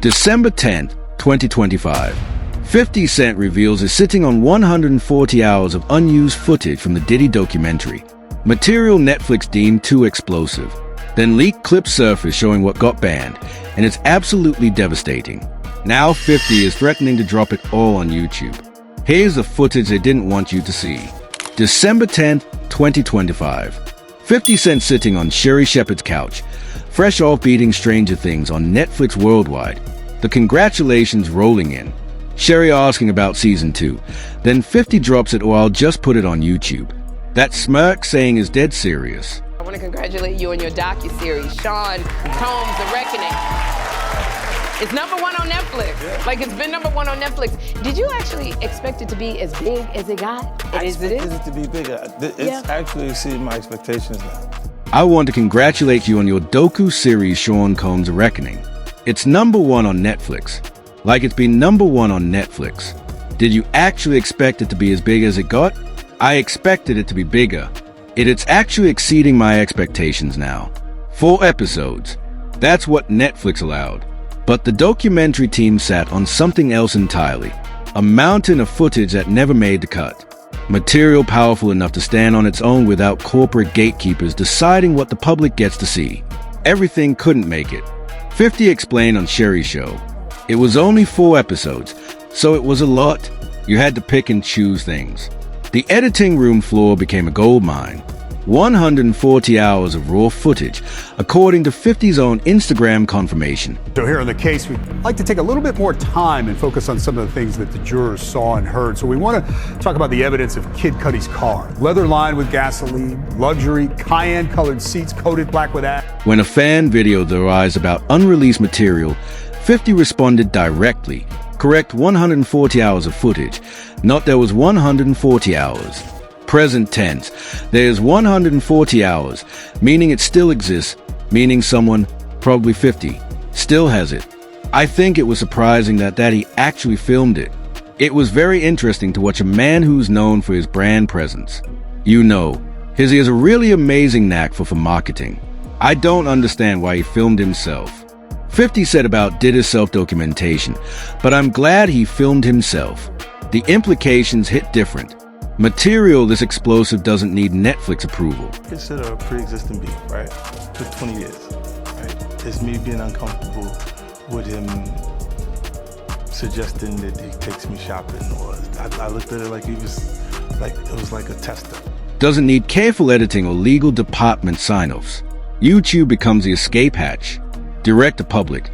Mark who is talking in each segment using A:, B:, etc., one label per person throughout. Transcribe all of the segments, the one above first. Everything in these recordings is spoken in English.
A: December 10th, 2025. 50 Cent reveals is sitting on 140 hours of unused footage from the Diddy documentary. Material Netflix deemed too explosive. Then leaked clips surfaced showing what got banned, and it's absolutely devastating. Now 50 is threatening to drop it all on YouTube. Here's the footage they didn't want you to see. December 10th, 2025. 50 Cent sitting on Sherri Shepherd's couch, fresh off beating Stranger Things on Netflix worldwide. The congratulations rolling in. Sherri asking about season 2. Then 50 drops it, or I'll just put it on YouTube. That smirk saying is dead serious.
B: I want to congratulate you on your docuseries, Sean Combs, The Reckoning. It's #1 on Netflix.
C: Yeah.
B: Like, it's been #1 on Netflix. Did you actually expect it to be as big as it got?
C: I expected it to be bigger. It's actually exceeded my expectations now.
A: I want to congratulate you on your docu series, Sean Combs, The Reckoning. It's #1 on Netflix. Like it's been #1 on Netflix. Did you actually expect it to be as big as it got? I expected it to be bigger. It's actually exceeding my expectations now. 4 episodes. That's what Netflix allowed. But the documentary team sat on something else entirely. A mountain of footage that never made the cut. Material powerful enough to stand on its own without corporate gatekeepers deciding what the public gets to see. Everything couldn't make it. 50 explained on Sherri's show. It was only 4 episodes, so it was a lot. You had to pick and choose things. The editing room floor became a gold mine. 140 hours of raw footage, according to 50's own Instagram confirmation.
D: So here on the case, we'd like to take a little bit more time and focus on some of the things that the jurors saw and heard. So we want to talk about the evidence of Kid Cudi's car. Leather lined with gasoline, luxury, cayenne-colored seats coated black with ash.
A: When a fan videoed their eyes about unreleased material, 50 responded directly. Correct 140 hours of footage, not there was 140 hours. Present tense. There's 140 hours, meaning it still exists, meaning someone, probably 50, still has it. I think it was surprising that he actually filmed it. It was very interesting to watch a man who's known for his brand presence. You know, he has a really amazing knack for marketing. I don't understand why he filmed himself. 50 said about Diddy's self-documentation, but I'm glad he filmed himself. The implications hit different. Material this explosive doesn't need Netflix approval.
C: Consider a pre-existing beef, right? For 20 years, right? It's me being uncomfortable with him suggesting that he takes me shopping, or I looked at it like it was like a tester.
A: Doesn't need careful editing or legal department sign-offs. YouTube becomes the escape hatch. Direct to public.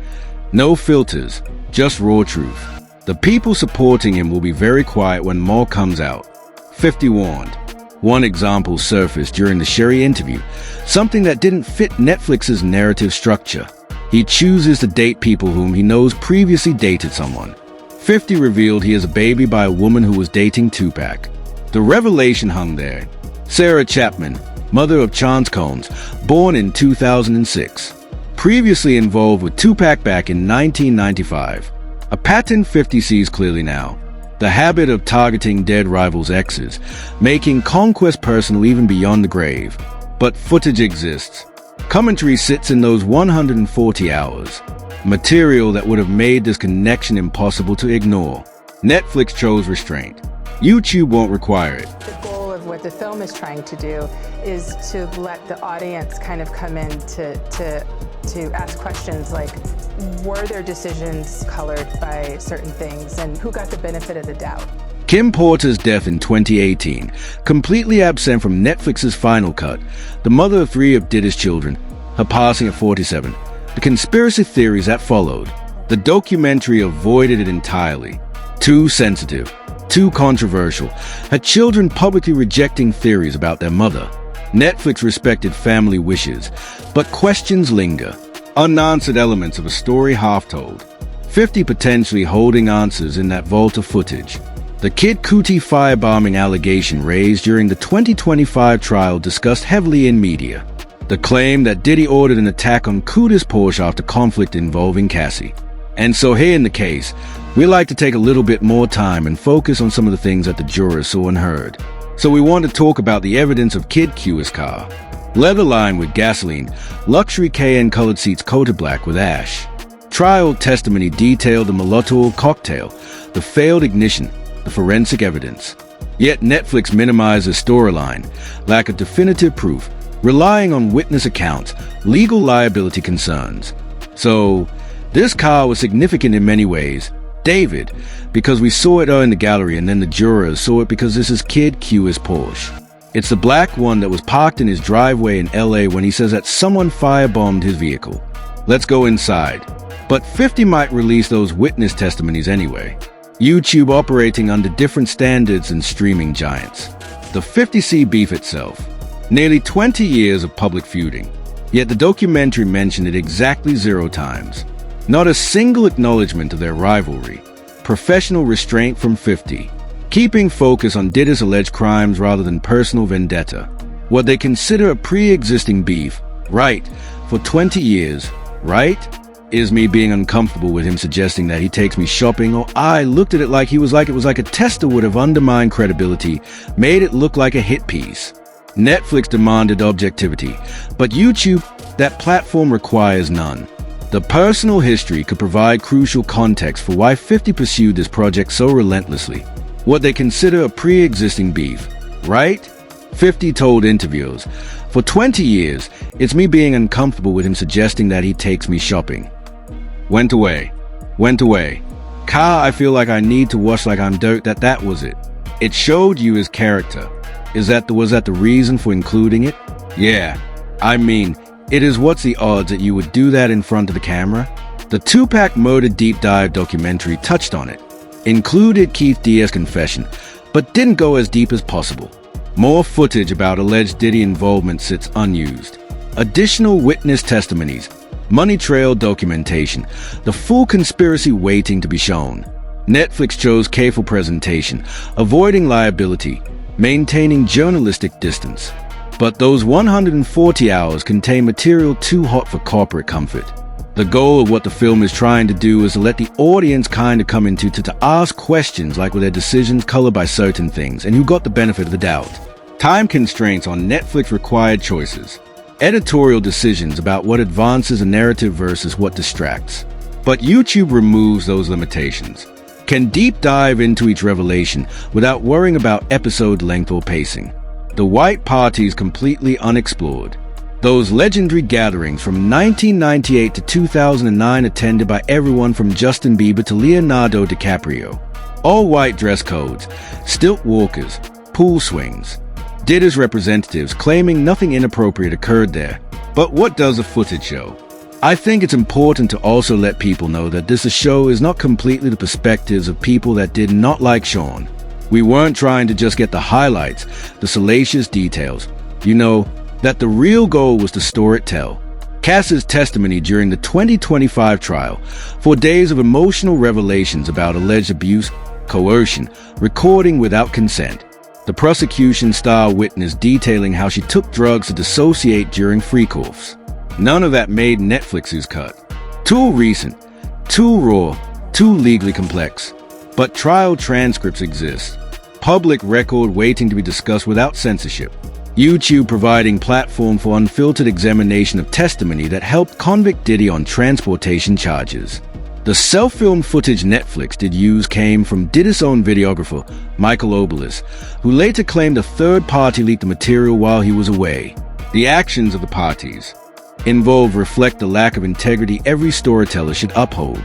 A: No filters, just raw truth. The people supporting him will be very quiet when more comes out. 50 warned. One example surfaced during the Sherri interview, something that didn't fit Netflix's narrative structure. He chooses to date people whom he knows previously dated someone. 50 revealed he is a baby by a woman who was dating Tupac. The revelation hung there. Sarah Chapman, mother of Chance Combs, born in 2006. Previously involved with Tupac back in 1995. A pattern 50 sees clearly now. The habit of targeting dead rivals' exes, making conquest personal even beyond the grave. But footage exists. Commentary sits in those 140 hours. Material that would have made this connection impossible to ignore. Netflix chose restraint. YouTube won't require it.
E: The goal of what the film is trying to do is to let the audience kind of come in to ask questions like, were their decisions colored by certain things, and who got the benefit of the doubt?
A: Kim Porter's death in 2018, completely absent from Netflix's final cut, the mother of 3 of Diddy's children, her passing at 47, the conspiracy theories that followed. The documentary avoided it entirely. Too sensitive, too controversial, her children publicly rejecting theories about their mother. Netflix respected family wishes, but questions linger. Unanswered elements of a story half told. 50 potentially holding answers in that vault of footage. The Kid Cudi firebombing allegation raised during the 2025 trial discussed heavily in media. The claim that Diddy ordered an attack on Cudi's Porsche after conflict involving Cassie. And so here in the case, we like to take a little bit more time and focus on some of the things that the jurors saw and heard. So we want to talk about the evidence of Kid Cudi's car. Leather lined with gasoline, luxury cayenne-colored seats coated black with ash. Trial testimony detailed the Molotov cocktail, the failed ignition, the forensic evidence. Yet Netflix minimizes storyline, lack of definitive proof, relying on witness accounts, legal liability concerns. So, this car was significant in many ways. David, because we saw it in the gallery, and then the jurors saw it because this is Kid Q's Porsche. It's the black one that was parked in his driveway in LA when he says that someone firebombed his vehicle. Let's go inside. But 50 might release those witness testimonies anyway. YouTube operating under different standards than streaming giants. The 50C beef itself. Nearly 20 years of public feuding. Yet the documentary mentioned it exactly 0 times. Not a single acknowledgement of their rivalry. Professional restraint from 50. Keeping focus on Diddy's alleged crimes rather than personal vendetta. What they consider a pre-existing beef, right, for 20 years, right, is me being uncomfortable with him suggesting that he takes me shopping, or I looked at it like it was like a tester would have undermined credibility, made it look like a hit piece. Netflix demanded objectivity, but YouTube, that platform, requires none. The personal history could provide crucial context for why 50 pursued this project so relentlessly. What they consider a pre-existing beef, right? 50 told interviewers, for 20 years, it's me being uncomfortable with him suggesting that he takes me shopping. Went away. Car, I feel like I need to watch like I'm dirt that was it. It showed you his character. Was that the reason for including it? Yeah. I mean, it is what's the odds that you would do that in front of the camera? The Tupac Murder Deep Dive documentary touched on it. Included Keith Diaz's confession, but didn't go as deep as possible. More footage about alleged Diddy involvement sits unused. Additional witness testimonies, money trail documentation, the full conspiracy waiting to be shown. Netflix chose careful presentation, avoiding liability, maintaining journalistic distance. But those 140 hours contain material too hot for corporate comfort. The goal of what the film is trying to do is to let the audience kind of come into to ask questions like were their decisions colored by certain things and who got the benefit of the doubt. Time constraints on Netflix required choices. Editorial decisions about what advances a narrative versus what distracts. But YouTube removes those limitations. Can deep dive into each revelation without worrying about episode length or pacing. The White Party is completely unexplored. Those legendary gatherings from 1998 to 2009 attended by everyone from Justin Bieber to Leonardo DiCaprio. All white dress codes, stilt walkers, pool swings. Diddy's representatives claiming nothing inappropriate occurred there. But what does the footage show? I think it's important to also let people know that this show is not completely the perspectives of people that did not like Sean. We weren't trying to just get the highlights, the salacious details. You know, that the real goal was to store it tell. Cass's testimony during the 2025 trial, 4 days of emotional revelations about alleged abuse, coercion, recording without consent. The prosecution star witness detailing how she took drugs to dissociate during freak-offs. None of that made Netflix's cut. Too recent, too raw, too legally complex. But trial transcripts exist. Public record waiting to be discussed without censorship. YouTube providing platform for unfiltered examination of testimony that helped convict Diddy on transportation charges. The self-filmed footage Netflix did use came from Diddy's own videographer, Michael Obelis, who later claimed a third party leaked the material while he was away. The actions of the parties involved reflect the lack of integrity every storyteller should uphold.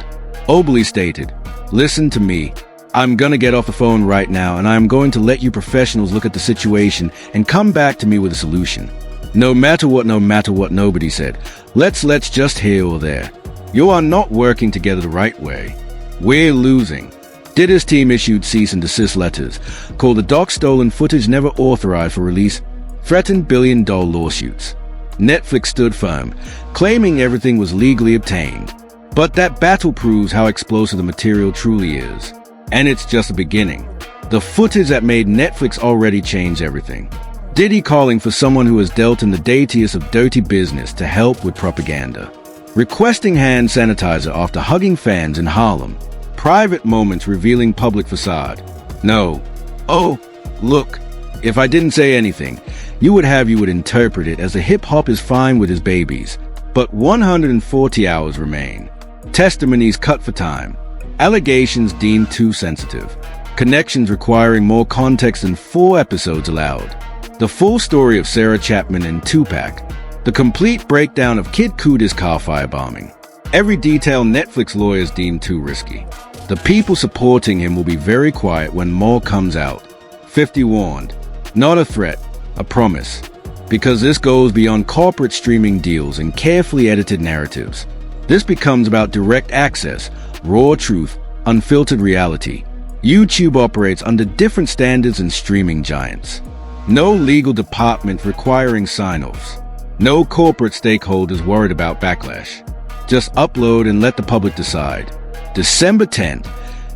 A: Obelis stated, "Listen to me. I'm gonna get off the phone right now and I'm going to let you professionals look at the situation and come back to me with a solution. No matter what nobody said. Let's just here or there. You are not working together the right way. We're losing." Diddy's team issued cease and desist letters, called the doc stolen footage never authorized for release, threatened billion-dollar lawsuits. Netflix stood firm, claiming everything was legally obtained. But that battle proves how explosive the material truly is. And it's just the beginning. The footage that made Netflix already changed everything. Diddy calling for someone who has dealt in the dirtiest of dirty business to help with propaganda. Requesting hand sanitizer after hugging fans in Harlem. Private moments revealing public facade. No. Oh, look. If I didn't say anything, you would interpret it as the hip-hop is fine with his babies. But 140 hours remain. Testimonies cut for time. Allegations deemed too sensitive. Connections requiring more context than 4 episodes allowed. The full story of Sarah Chapman and Tupac. The complete breakdown of Kid Cudi's car firebombing. Every detail Netflix lawyers deemed too risky. The people supporting him will be very quiet when more comes out. 50 warned. Not a threat, a promise. Because this goes beyond corporate streaming deals and carefully edited narratives. This becomes about direct access, raw truth, unfiltered reality. YouTube operates under different standards than streaming giants. No legal department requiring sign-offs. No corporate stakeholders worried about backlash. Just upload and let the public decide. December 10th,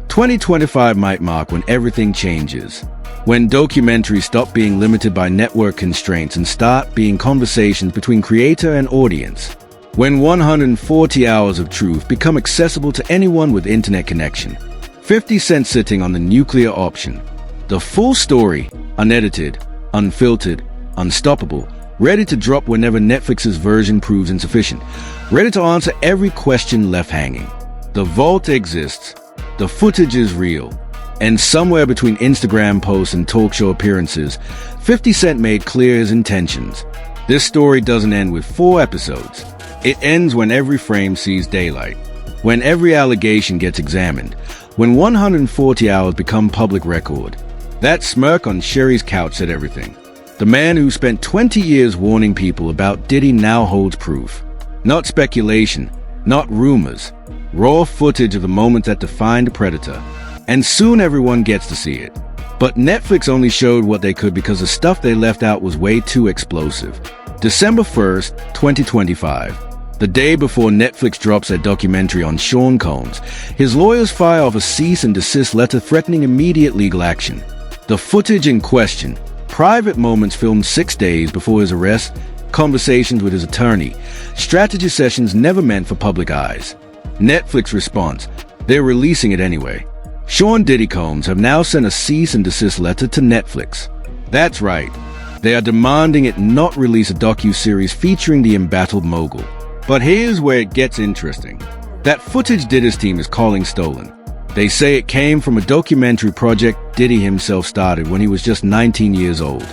A: 2025 might mark when everything changes. When documentaries stop being limited by network constraints and start being conversations between creator and audience. When 140 hours of truth become accessible to anyone with internet connection. 50 Cent sitting on the nuclear option. The full story, unedited, unfiltered, unstoppable, ready to drop whenever Netflix's version proves insufficient, ready to answer every question left hanging. The vault exists, the footage is real, and somewhere between Instagram posts and talk show appearances, 50 Cent made clear his intentions. This story doesn't end with 4 episodes. It ends when every frame sees daylight, when every allegation gets examined, when 140 hours become public record. That smirk on Sherry's couch said everything. The man who spent 20 years warning people about Diddy now holds proof. Not speculation, not rumors. Raw footage of the moment that defined a predator. And soon everyone gets to see it. But Netflix only showed what they could because the stuff they left out was way too explosive. December 1st, 2025. The day before Netflix drops their documentary on Sean Combs, his lawyers fire off a cease and desist letter threatening immediate legal action. The footage in question, private moments filmed 6 days before his arrest, conversations with his attorney, strategy sessions never meant for public eyes. Netflix response, they're releasing it anyway. Sean Diddy Combs have now sent a cease and desist letter to Netflix. That's right, they are demanding it not release a docu-series featuring the embattled mogul. But here's where it gets interesting. That footage Diddy's team is calling stolen. They say it came from a documentary project Diddy himself started when he was just 19 years old.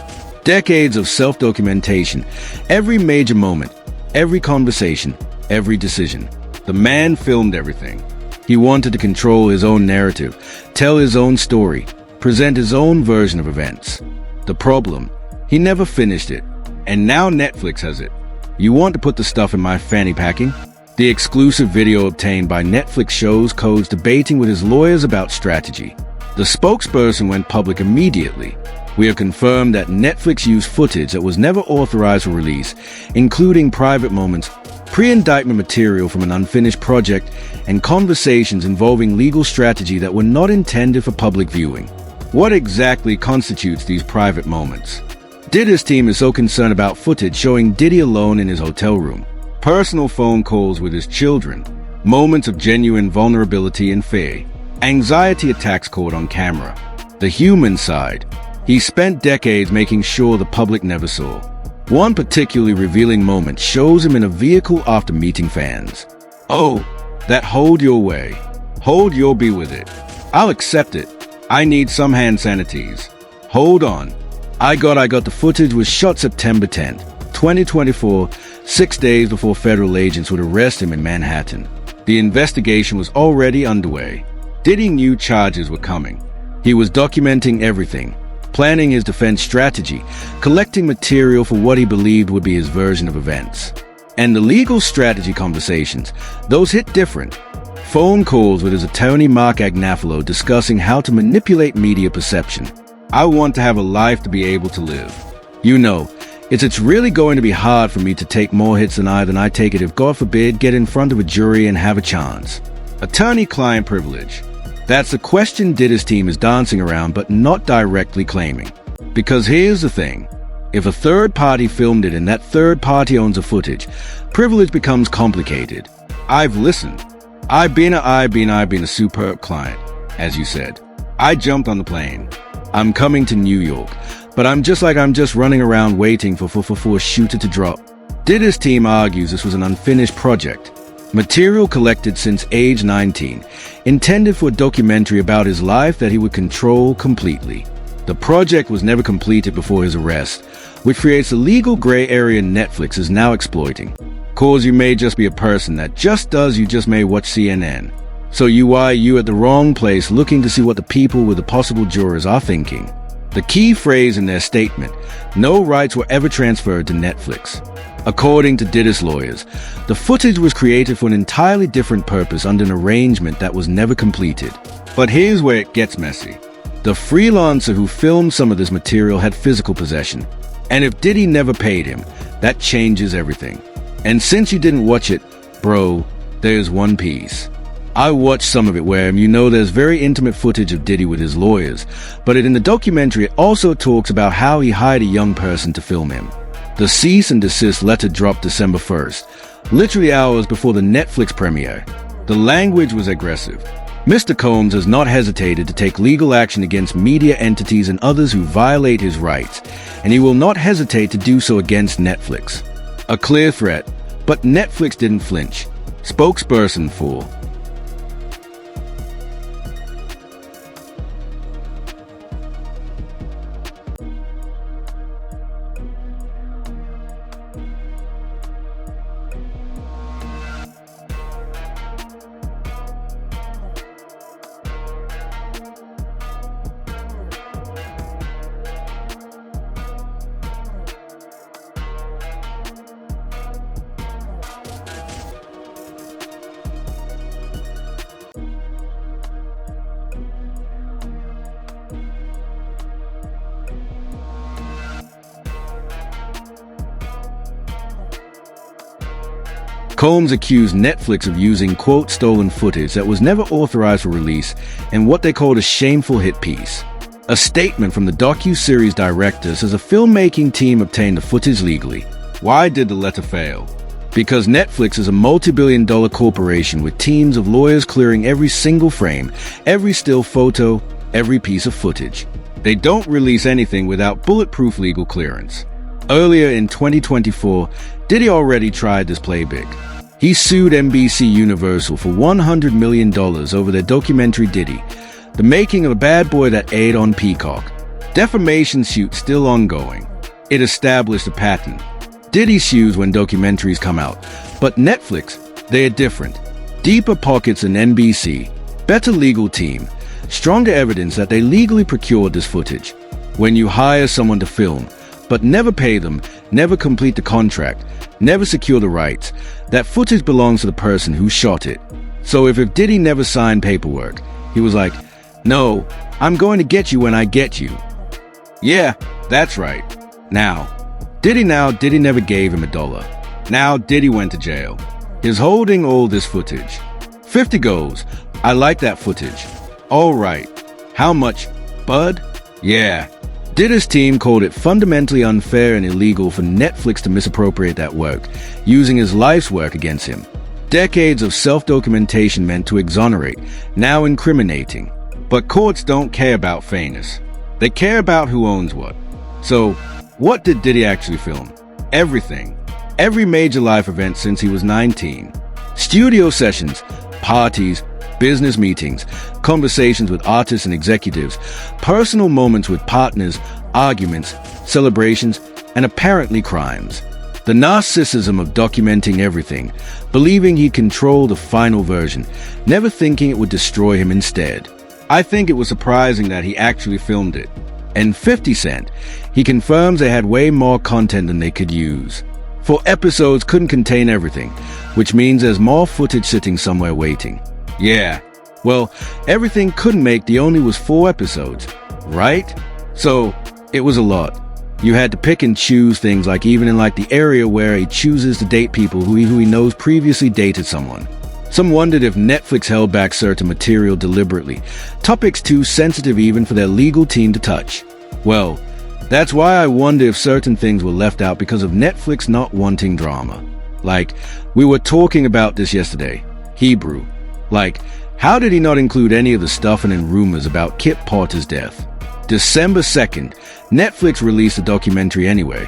A: Decades of self-documentation, every major moment, every conversation, every decision. The man filmed everything. He wanted to control his own narrative, tell his own story, present his own version of events. The problem, he never finished it, and now Netflix has it. You want to put the stuff in my fanny packing? The exclusive video obtained by Netflix shows Codes debating with his lawyers about strategy. The spokesperson went public immediately. We have confirmed that Netflix used footage that was never authorized for release, including private moments, pre-indictment material from an unfinished project, and conversations involving legal strategy that were not intended for public viewing. What exactly constitutes these private moments? Diddy's team is so concerned about footage showing Diddy alone in his hotel room, personal phone calls with his children, moments of genuine vulnerability and fear, anxiety attacks caught on camera. The human side. He spent decades making sure the public never saw. One particularly revealing moment shows him in a vehicle after meeting fans. Oh, that hold your way. Hold your be with it. I'll accept it. I need some hand sanities. Hold on. I got the footage was shot September 10th, 2024, 6 days before federal agents would arrest him in Manhattan. The investigation was already underway. Diddy knew charges were coming. He was documenting everything, planning his defense strategy, collecting material for what he believed would be his version of events. And the legal strategy conversations, those hit different. Phone calls with his attorney Mark Agnafalo discussing how to manipulate media perception. I want to have a life to be able to live. You know, it's really going to be hard for me to take more hits than I take it if, God forbid, get in front of a jury and have a chance. Attorney-client privilege. That's the question Diddy's team is dancing around but not directly claiming. Because here's the thing. If a third party filmed it and that third party owns the footage, privilege becomes complicated. I've listened. I've been a superb client, as you said. I jumped on the plane. I'm coming to New York, but I'm just running around waiting for a shooter to drop. Diddy's team argues this was an unfinished project. material collected since age 19, intended for a documentary about his life that he would control completely. The project was never completed before his arrest, which creates a legal gray area Netflix is now exploiting. Cause you may just be a person that just does, you just may watch CNN. So you at the wrong place looking to see what the people with the possible jurors are thinking. The key phrase in their statement, no rights were ever transferred to Netflix. According to Diddy's lawyers, the footage was created for an entirely different purpose under an arrangement that was never completed. But here's where it gets messy. The freelancer who filmed some of this material had physical possession. And if Diddy never paid him, that changes everything. And since you didn't watch it, bro, there's one piece. I watched some of it where, there's very intimate footage of Diddy with his lawyers, but in the documentary it also talks about how he hired a young person to film him. The cease and desist letter dropped December 1st, literally hours before the Netflix premiere. The language was aggressive. Mr. Combs has not hesitated to take legal action against media entities and others who violate his rights, and he will not hesitate to do so against Netflix. A clear threat, but Netflix didn't flinch. Spokesperson for Combs accused Netflix of using, quote, stolen footage that was never authorized for release in what they called a shameful hit piece. A statement from the docu-series director says a filmmaking team obtained the footage legally. Why did the letter fail? Because Netflix is a multi-billion-dollar corporation with teams of lawyers clearing every single frame, every still photo, every piece of footage. They don't release anything without bulletproof legal clearance. Earlier in 2024, Diddy already tried this play big. He sued NBC Universal for $100 million over their documentary Diddy, the making of a bad boy that aired on Peacock. Defamation suit still ongoing. It established a pattern. Diddy sues when documentaries come out, but Netflix, they're different. Deeper pockets than NBC, better legal team, stronger evidence that they legally procured this footage. When you hire someone to film, but never pay them, never complete the contract, never secure the rights, that footage belongs to the person who shot it. So if Diddy never signed paperwork, he was like, no, I'm going to get you when I get you. Yeah, that's right. Now, Diddy never gave him $1. Now Diddy went to jail. He's holding all this footage. 50 goes. I like that footage. All right. How much? Bud? Yeah. Diddy's team called it fundamentally unfair and illegal for Netflix to misappropriate that work, using his life's work against him. Decades of self-documentation meant to exonerate, now incriminating. But courts don't care about fairness. They care about who owns what. So, what did Diddy actually film? Everything. Every major life event since he was 19. Studio sessions, parties, business meetings, conversations with artists and executives, personal moments with partners, arguments, celebrations, and apparently crimes. The narcissism of documenting everything, believing he controlled the final version, never thinking it would destroy him instead. I think it was surprising that he actually filmed it. And 50 Cent, he confirms they had way more content than they could use. 4 episodes couldn't contain everything, which means there's more footage sitting somewhere waiting. Yeah, well, everything couldn't make the only was 4 episodes, right? So, it was a lot. You had to pick and choose things like even in the area where he chooses to date people who he knows previously dated someone. Some wondered if Netflix held back certain material deliberately, topics too sensitive even for their legal team to touch. Well, that's why I wonder if certain things were left out because of Netflix not wanting drama. We were talking about this yesterday. Hebrew. How did he not include any of the stuffing and rumors about Kip Potter's death? December 2nd, Netflix released a documentary anyway.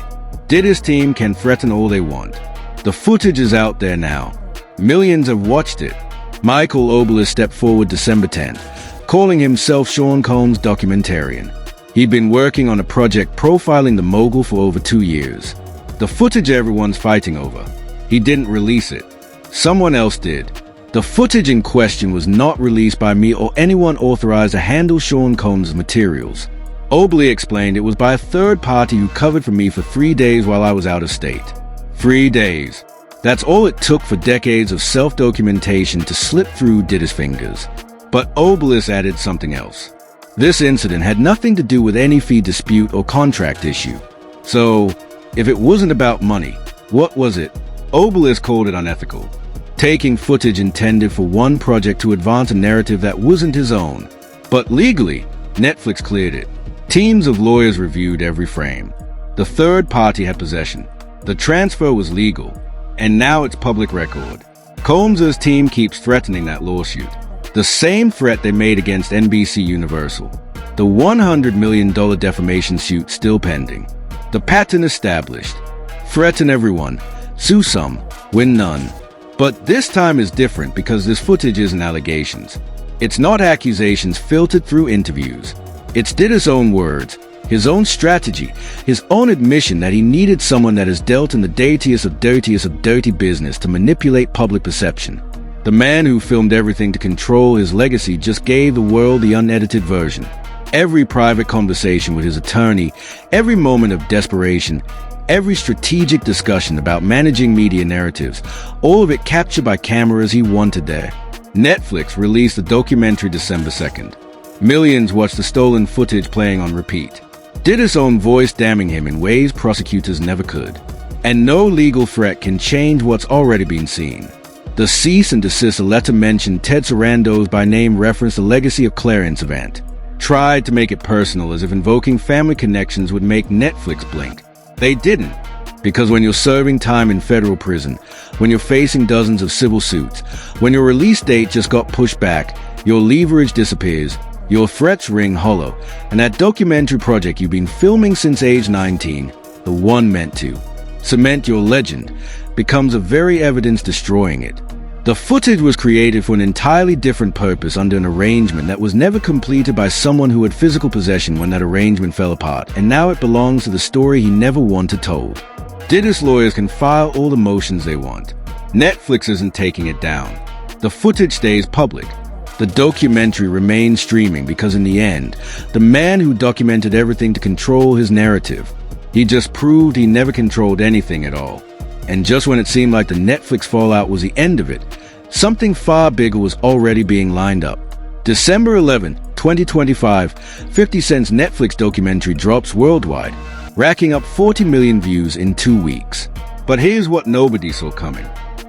A: Diddy's team can threaten all they want. The footage is out there now. Millions have watched it. Michael Obelisk stepped forward December 10th, calling himself Sean Combs' documentarian. He'd been working on a project profiling the mogul for over 2 years. The footage everyone's fighting over. He didn't release it. Someone else did. The footage in question was not released by me or anyone authorized to handle Sean Combs' materials. Obelisk explained it was by a third party who covered for me for 3 days while I was out of state. 3 days. That's all it took for decades of self-documentation to slip through Diddy's fingers. But Obelisk added something else. This incident had nothing to do with any fee dispute or contract issue. So, if it wasn't about money, what was it? Obelisk called it unethical. Taking footage intended for one project to advance a narrative that wasn't his own. But legally, Netflix cleared it. Teams of lawyers reviewed every frame. The third party had possession. The transfer was legal. And now it's public record. Combs' team keeps threatening that lawsuit. The same threat they made against NBC Universal. The $100 million defamation suit still pending. The pattern established. Threaten everyone. Sue some. Win none. But this time is different because this footage isn't allegations. It's not accusations filtered through interviews. It's Diddy's own words, his own strategy, his own admission that he needed someone that has dealt in the dirtiest of dirty business to manipulate public perception. The man who filmed everything to control his legacy just gave the world the unedited version. Every private conversation with his attorney, every moment of desperation, every strategic discussion about managing media narratives, all of it captured by cameras he wanted there. Netflix released the documentary December 2nd. Millions watched the stolen footage playing on repeat. Diddy's own voice damning him in ways prosecutors never could. And no legal threat can change what's already been seen. The cease and desist letter mentioned Ted Sarandos by name referenced the legacy of Clarence event. Tried to make it personal as if invoking family connections would make Netflix blink. They didn't. Because when you're serving time in federal prison, when you're facing dozens of civil suits, when your release date just got pushed back, your leverage disappears, your threats ring hollow, and that documentary project you've been filming since age 19, the one meant to cement your legend, becomes a very evidence destroying it. The footage was created for an entirely different purpose under an arrangement that was never completed by someone who had physical possession when that arrangement fell apart, and now it belongs to the story he never wanted told. Diddy's lawyers can file all the motions they want. Netflix isn't taking it down. The footage stays public. The documentary remains streaming because in the end, the man who documented everything to control his narrative, he just proved he never controlled anything at all. And just when it seemed like the Netflix fallout was the end of it, something far bigger was already being lined up. December 11, 2025, 50 Cent's Netflix documentary drops worldwide, racking up 40 million views in 2 weeks. But here's what nobody saw coming.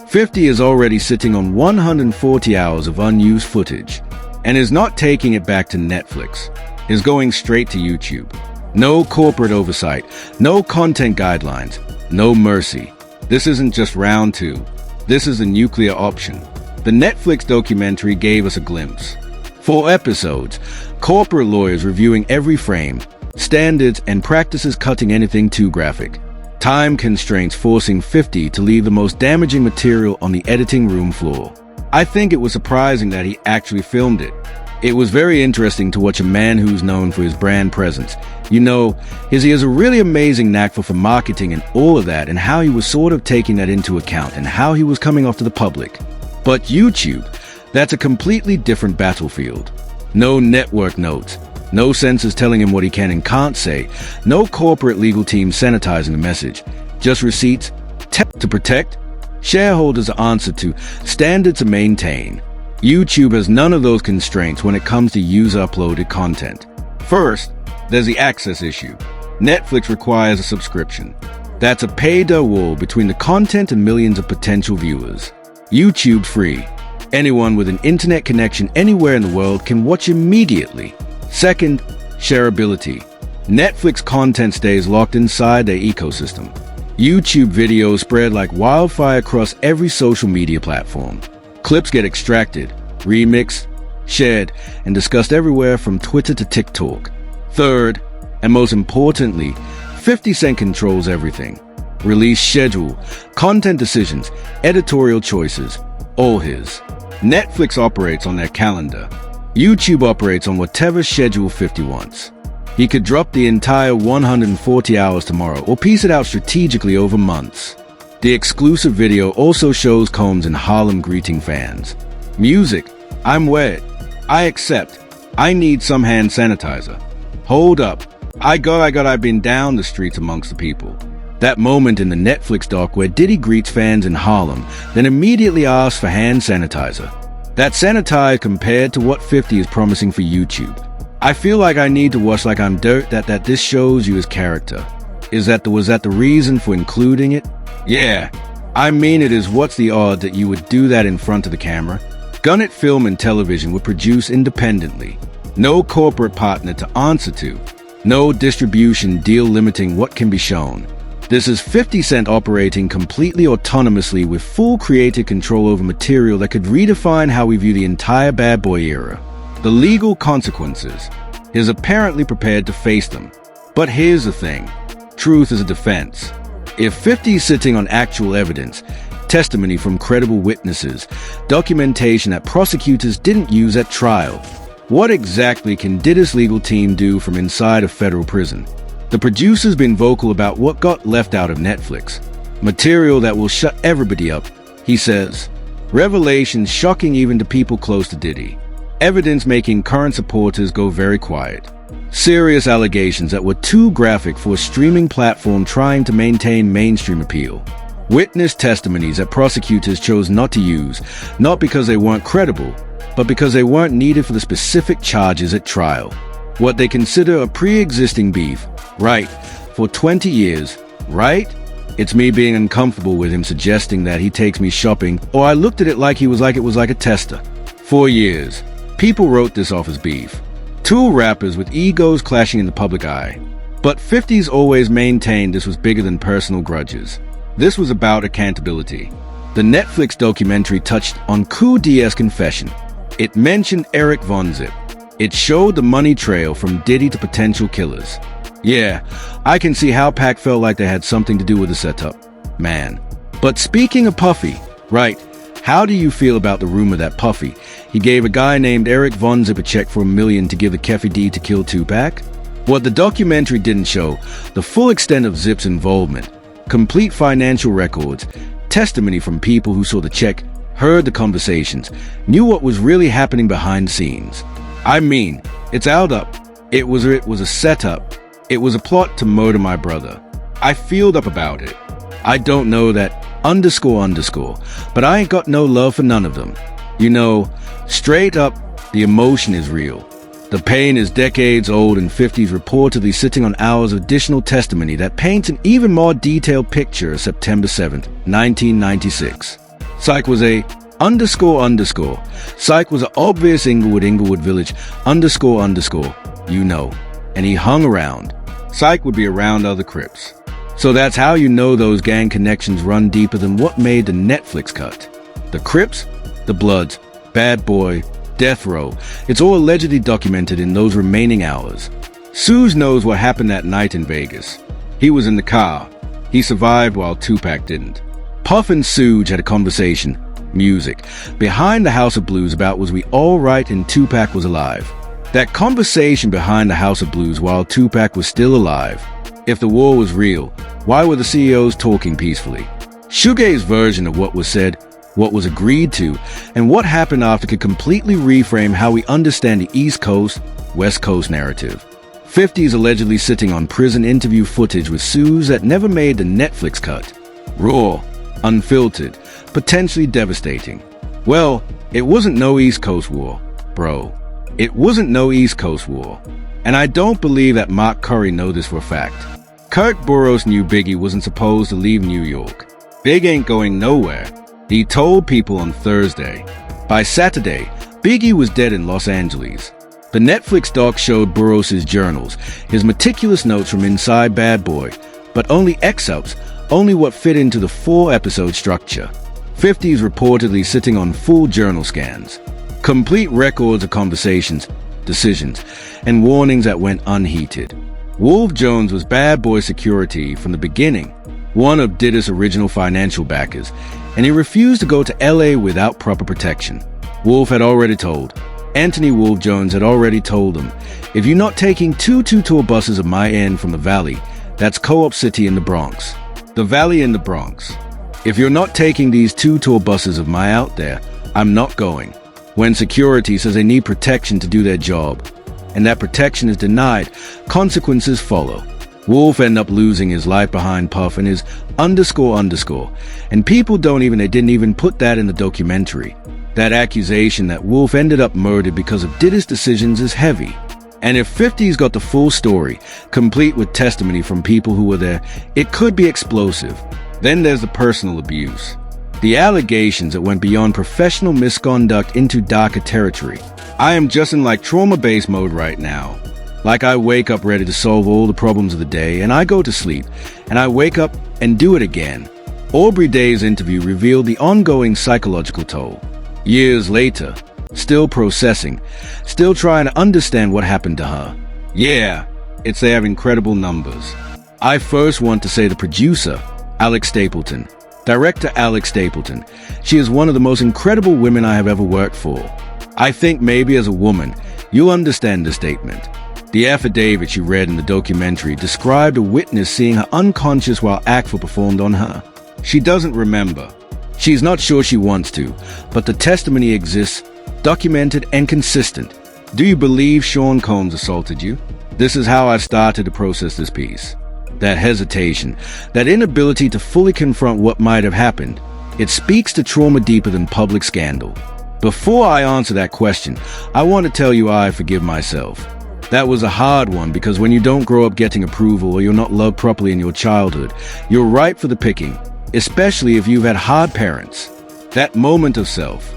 A: 50 is already sitting on 140 hours of unused footage, and is not taking it back to Netflix. Is going straight to YouTube. No corporate oversight, no content guidelines, no mercy. This isn't just round 2. This is a nuclear option. The Netflix documentary gave us a glimpse. 4 episodes, corporate lawyers reviewing every frame, standards and practices cutting anything too graphic. Time constraints forcing 50 to leave the most damaging material on the editing room floor. I think it was surprising that he actually filmed it. It was very interesting to watch a man who's known for his brand presence. You know, he has a really amazing knack for marketing and all of that, and how he was sort of taking that into account and how he was coming off to the public. But YouTube, that's a completely different battlefield. No network notes. No censors telling him what he can and can't say. No corporate legal team sanitizing the message. Just receipts to protect. Shareholders are answered to. Standards to maintain. YouTube has none of those constraints when it comes to user-uploaded content. First, there's the access issue. Netflix requires a subscription. That's a paid wall between the content and millions of potential viewers. YouTube free. Anyone with an internet connection anywhere in the world can watch immediately. Second, shareability. Netflix content stays locked inside their ecosystem. YouTube videos spread like wildfire across every social media platform. Clips get extracted, remixed, shared, and discussed everywhere from Twitter to TikTok. Third, and most importantly, 50 Cent controls everything. release schedule, content decisions, editorial choices, all his. Netflix operates on their calendar. YouTube operates on whatever schedule 50 wants. He could drop the entire 140 hours tomorrow or piece it out strategically over months. The exclusive video also shows Combs in Harlem greeting fans. Music. I'm wet. I accept. I need some hand sanitizer. Hold up. I've been down the streets amongst the people. That moment in the Netflix doc where Diddy greets fans in Harlem, then immediately asks for hand sanitizer. That sanitizer compared to what 50 is promising for YouTube. I feel like I need to watch like I'm dirt that this shows you his character. Was that the reason for including it? Yeah. I mean it is what's the odd that you would do that in front of the camera? Gannett Film and Television were produced independently. No corporate partner to answer to. No distribution deal limiting what can be shown. This is 50 Cent operating completely autonomously with full creative control over material that could redefine how we view the entire Bad Boy era. The legal consequences. He's apparently prepared to face them. But here's the thing. Truth is a defense. If 50 is sitting on actual evidence, testimony from credible witnesses, documentation that prosecutors didn't use at trial, what exactly can Diddy's legal team do from inside a federal prison? The producer's been vocal about what got left out of Netflix. Material that will shut everybody up, he says. Revelations shocking even to people close to Diddy. Evidence making current supporters go very quiet. Serious allegations that were too graphic for a streaming platform trying to maintain mainstream appeal. Witness testimonies that prosecutors chose not to use, not because they weren't credible, but because they weren't needed for the specific charges at trial. What they consider a pre-existing beef, right, for 20 years, right? It's me being uncomfortable with him suggesting that he takes me shopping, or I looked at it like it was like a tester. 4 years. People wrote this off as beef. Two rappers with egos clashing in the public eye. But 50's always maintained this was bigger than personal grudges. This was about accountability. The Netflix documentary touched on Coup Diaz confession. It mentioned Eric Von Zip. It showed the money trail from Diddy to potential killers. Yeah, I can see how Pac felt like they had something to do with the setup. Man. But speaking of Puffy, right, how do you feel about the rumor that Puffy, he gave a guy named Eric Von Zip a check for $1 million to give the Keffi D to kill Tupac? What the documentary didn't show, the full extent of Zip's involvement, complete financial records, testimony from people who saw the check, heard the conversations, knew what was really happening behind the scenes. I mean, it's out up. It was a setup. It was a plot to murder my brother. I feeled up about it. I don't know that __, but I ain't got no love for none of them. You know, straight up, the emotion is real. The pain is decades old and 50's reportedly sitting on hours of additional testimony that paints an even more detailed picture of September 7th, 1996. Psych was a __. Psych was an obvious Inglewood Village __, you know. And he hung around. Psych would be around other Crips. So that's how you know those gang connections run deeper than what made the Netflix cut. The Crips, the Bloods, Bad Boy, Death Row, it's all allegedly documented in those remaining hours. Suge knows what happened that night in Vegas. He was in the car. He survived while Tupac didn't. Puff and Suge had a conversation, music, behind the House of Blues about was we all right and Tupac was alive. That conversation behind the House of Blues while Tupac was still alive. If the war was real, why were the CEOs talking peacefully? Suge's version of what was said, what was agreed to, and what happened after could completely reframe how we understand the East Coast, West Coast narrative. 50's allegedly sitting on prison interview footage with Suze that never made the Netflix cut. Raw, unfiltered, potentially devastating. Well, it wasn't no East Coast war, bro. It wasn't no East Coast war. And I don't believe that Mark Curry know this for a fact. Kirk Burroughs knew Biggie wasn't supposed to leave New York. Big ain't going nowhere. He told people on Thursday. By Saturday, Biggie was dead in Los Angeles. The Netflix doc showed Burroughs' journals, his meticulous notes from inside Bad Boy, but only excerpts, only what fit into the 4-episode structure. 50's reportedly sitting on full journal scans. Complete records of conversations, decisions, and warnings that went unheeded. Wolf Jones was Bad Boy security from the beginning. one of Diddy's original financial backers, and he refused to go to LA without proper protection. Wolf had already told. Anthony Wolf Jones had already told him, if you're not taking two tour buses of my end from the Valley, that's Co-op City in the Bronx. The Valley in the Bronx. If you're not taking these two tour buses of my out there, I'm not going. When security says they need protection to do their job, and that protection is denied, consequences follow. Wolf ended up losing his life behind Puff and his __, and people they didn't even put that in the documentary. That accusation that Wolf ended up murdered because of Diddy's decisions is heavy. And if 50's got the full story, complete with testimony from people who were there, it could be explosive. Then there's the personal abuse. The allegations that went beyond professional misconduct into darker territory. I am just in trauma-based mode right now. I wake up ready to solve all the problems of the day, and I go to sleep, and I wake up and do it again. Aubrey Day's interview revealed the ongoing psychological toll. Years later, still processing, still trying to understand what happened to her. Yeah, they have incredible numbers. I first want to say the producer, Alex Stapleton. Director Alex Stapleton. She is one of the most incredible women I have ever worked for. I think maybe as a woman, you'll understand the statement. The affidavit she read in the documentary described a witness seeing her unconscious while ACFA performed on her. She doesn't remember. She's not sure she wants to, but the testimony exists, documented and consistent. Do you believe Sean Combs assaulted you? This is how I started to process this piece. That hesitation, that inability to fully confront what might have happened, it speaks to trauma deeper than public scandal. Before I answer that question, I want to tell you I forgive myself. That was a hard one because when you don't grow up getting approval or you're not loved properly in your childhood, you're ripe for the picking, especially if you've had hard parents. That moment of self,